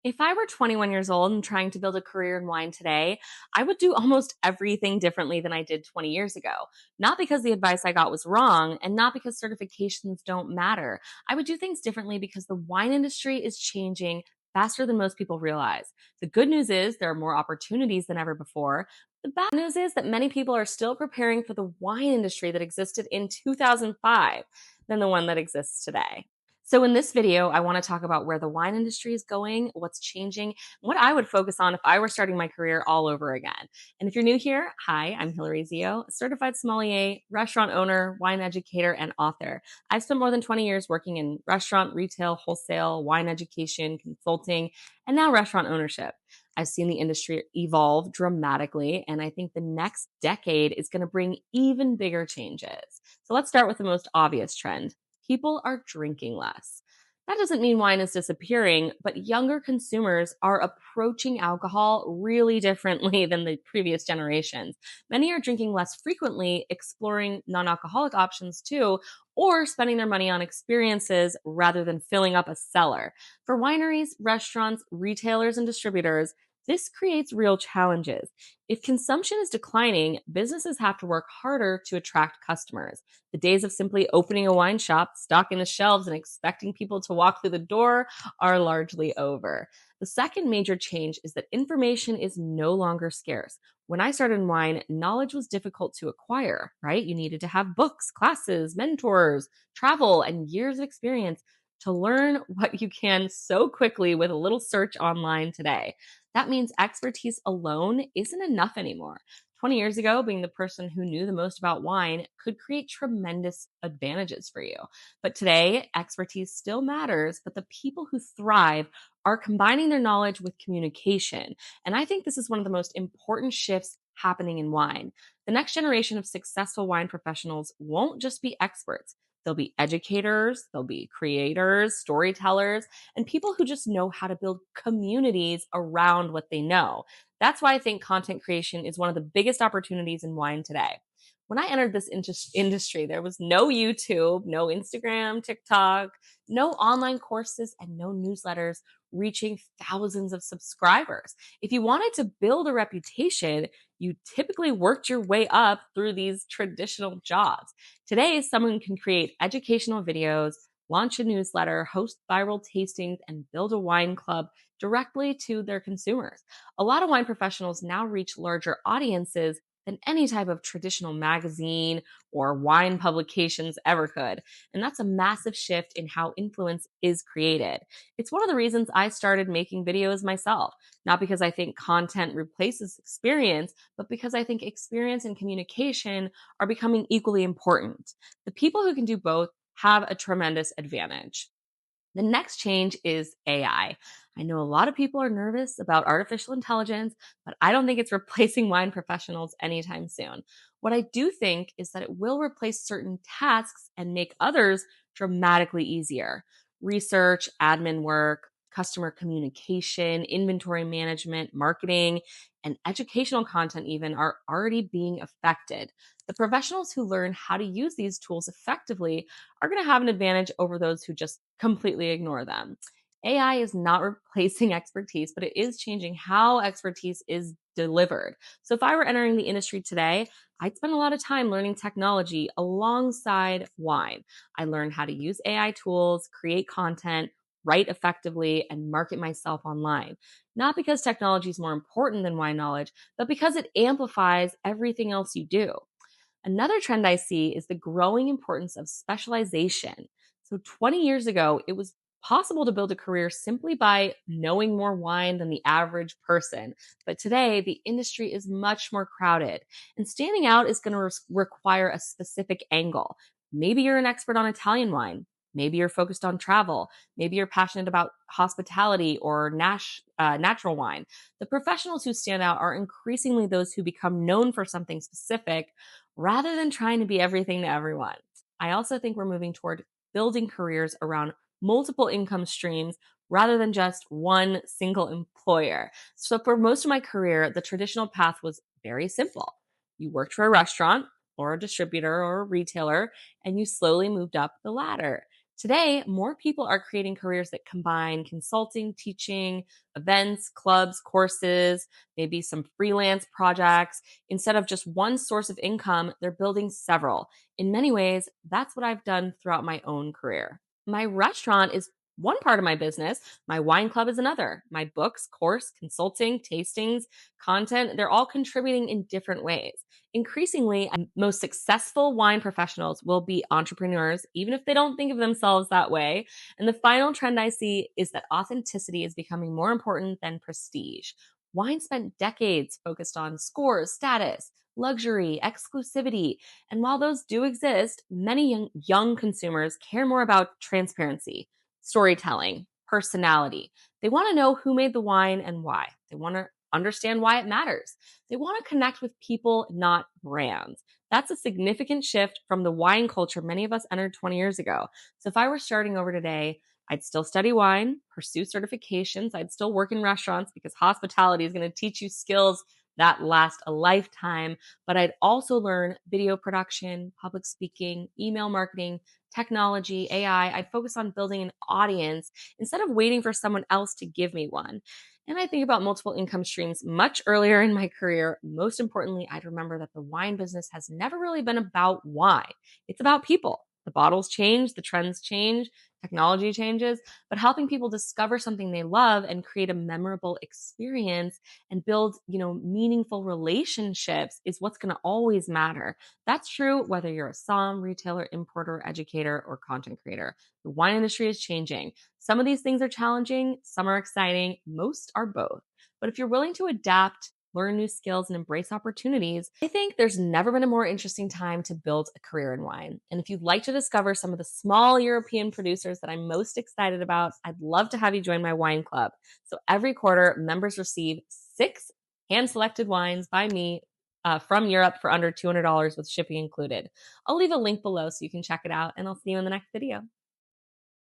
If I were 21 years old and trying to build a career in wine today, I would do almost everything differently than I did 20 years ago. Not because the advice I got was wrong and not because certifications don't matter. I would do things differently because the wine industry is changing faster than most people realize. The good news is there are more opportunities than ever before. The bad news is that many people are still preparing for the wine industry that existed in 2005 than the one that exists today. So, in this video, I want to talk about where the wine industry is going, what's changing, what I would focus on if I were starting my career all over again. And if you're new here, hi, I'm Hillary Zio, certified sommelier, restaurant owner, wine educator, and author. I've spent more than 20 years working in restaurant, retail, wholesale, wine education, consulting, and now restaurant ownership. I've seen the industry evolve dramatically, and I think the next decade is going to bring even bigger changes. So, let's start with the most obvious trend. People are drinking less. That doesn't mean wine is disappearing, but younger consumers are approaching alcohol really differently than the previous generations. Many are drinking less frequently, exploring non alcoholic options too, or spending their money on experiences rather than filling up a cellar. For wineries, restaurants, retailers, and distributors, this creates real challenges. If consumption is declining, businesses have to work harder to attract customers. The days of simply opening a wine shop, stocking the shelves, and expecting people to walk through the door are largely over. The second major change is that information is no longer scarce. When I started in wine, knowledge was difficult to acquire, right? You needed to have books, classes, mentors, travel, and years of experience to learn what you can so quickly with a little search online today. That means expertise alone isn't enough anymore. 20 years ago, being the person who knew the most about wine could create tremendous advantages for you. But today, expertise still matters, but the people who thrive are combining their knowledge with communication. And I think this is one of the most important shifts happening in wine. The next generation of successful wine professionals won't just be experts. They'll be educators, they'll be creators, storytellers, and people who just know how to build communities around what they know. That's why I think content creation is one of the biggest opportunities in wine today. When I entered this industry, there was no YouTube, no Instagram, TikTok, no online courses, and no newsletters reaching thousands of subscribers. If you wanted to build a reputation, you typically worked your way up through these traditional jobs. Today, someone can create educational videos, launch a newsletter, host viral tastings, and build a wine club directly to their consumers. A lot of wine professionals now reach larger audiences than any type of traditional magazine or wine publications ever could. And that's a massive shift in how influence is created. It's one of the reasons I started making videos myself, not because I think content replaces experience, but because I think experience and communication are becoming equally important. The people who can do both have a tremendous advantage. The next change is AI. I know a lot of people are nervous about artificial intelligence, but I don't think it's replacing wine professionals anytime soon. What I do think is that it will replace certain tasks and make others dramatically easier. Research, admin work, customer communication, inventory management, marketing, and educational content even are already being affected. The professionals who learn how to use these tools effectively are going to have an advantage over those who just completely ignore them. AI is not replacing expertise, but it is changing how expertise is delivered. So if I were entering the industry today, I'd spend a lot of time learning technology alongside wine. I learned how to use AI tools, create content, write effectively, and market myself online. Not because technology is more important than wine knowledge, but because it amplifies everything else you do. Another trend I see is the growing importance of specialization. So 20 years ago, it was possible to build a career simply by knowing more wine than the average person. But today, the industry is much more crowded, and standing out is going to require a specific angle. Maybe you're an expert on Italian wine. Maybe you're focused on travel. Maybe you're passionate about hospitality or natural wine. The professionals who stand out are increasingly those who become known for something specific rather than trying to be everything to everyone. I also think we're moving toward building careers around multiple income streams rather than just one single employer. So for most of my career, the traditional path was very simple. You worked for a restaurant or a distributor or a retailer, and you slowly moved up the ladder. Today, more people are creating careers that combine consulting, teaching, events, clubs, courses, maybe some freelance projects. Instead of just one source of income, they're building several. In many ways, that's what I've done throughout my own career. My restaurant is one part of my business, my wine club is another. My books, course, consulting, tastings, content, they're all contributing in different ways. Increasingly, most successful wine professionals will be entrepreneurs, even if they don't think of themselves that way. And the final trend I see is that authenticity is becoming more important than prestige. Wine spent decades focused on scores, status, luxury, exclusivity. And while those do exist, many young consumers care more about transparency, storytelling, personality. They want to know who made the wine and why. They want to understand why it matters. They want to connect with people, not brands. That's a significant shift from the wine culture many of us entered 20 years ago. So if I were starting over today, I'd still study wine, pursue certifications, I'd still work in restaurants because hospitality is going to teach you skills that last a lifetime. But I'd also learn video production, public speaking, email marketing, technology, AI. I'd focus on building an audience instead of waiting for someone else to give me one. And I think about multiple income streams much earlier in my career. Most importantly, I'd remember that the wine business has never really been about wine. It's about people. The bottles change, the trends change, technology changes, but helping people discover something they love and create a memorable experience and build, meaningful relationships is what's going to always matter. That's true whether you're a retailer, importer, educator, or content creator. The wine industry is changing. Some of these things are challenging, some are exciting, most are both. But if you're willing to adapt, learn new skills, and embrace opportunities, I think there's never been a more interesting time to build a career in wine. And if you'd like to discover some of the small European producers that I'm most excited about, I'd love to have you join my wine club. So every quarter, members receive 6 hand-selected wines by me from Europe for under $200 with shipping included. I'll leave a link below so you can check it out, and I'll see you in the next video.